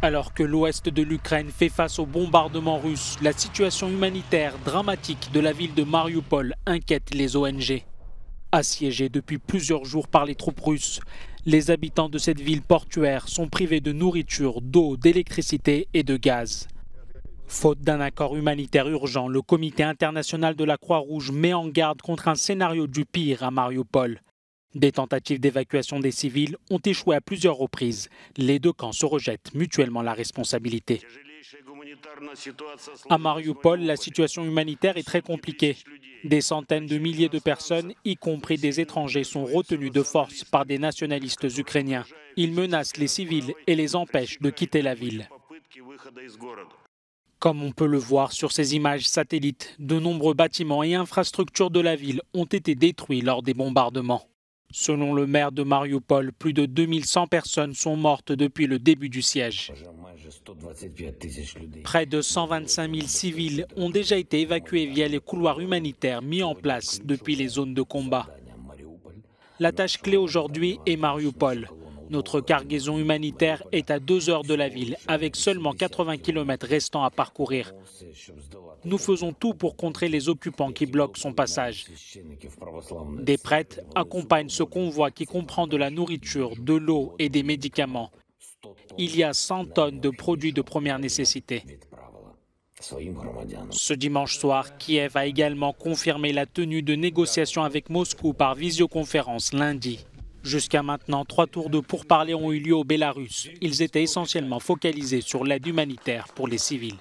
Alors que l'ouest de l'Ukraine fait face aux bombardements russes, la situation humanitaire dramatique de la ville de Mariupol inquiète les ONG. Assiégée depuis plusieurs jours par les troupes russes, les habitants de cette ville portuaire sont privés de nourriture, d'eau, d'électricité et de gaz. Faute d'un accord humanitaire urgent, le Comité international de la Croix-Rouge met en garde contre un scénario du pire à Mariupol. Des tentatives d'évacuation des civils ont échoué à plusieurs reprises. Les deux camps se rejettent mutuellement la responsabilité. À Mariupol, la situation humanitaire est très compliquée. Des centaines de milliers de personnes, y compris des étrangers, sont retenus de force par des nationalistes ukrainiens. Ils menacent les civils et les empêchent de quitter la ville. Comme on peut le voir sur ces images satellites, de nombreux bâtiments et infrastructures de la ville ont été détruits lors des bombardements. Selon le maire de Mariupol, plus de 2100 personnes sont mortes depuis le début du siège. Près de 125 000 civils ont déjà été évacués via les couloirs humanitaires mis en place depuis les zones de combat. La tâche clé aujourd'hui est Mariupol. Notre cargaison humanitaire est à 2 heures de la ville, avec seulement 80 km restants à parcourir. Nous faisons tout pour contrer les occupants qui bloquent son passage. Des prêtres accompagnent ce convoi qui comprend de la nourriture, de l'eau et des médicaments. Il y a 100 tonnes de produits de première nécessité. Ce dimanche soir, Kiev a également confirmé la tenue de négociations avec Moscou par visioconférence lundi. Jusqu'à maintenant, 3 tours de pourparlers ont eu lieu au Bélarus. Ils étaient essentiellement focalisés sur l'aide humanitaire pour les civils.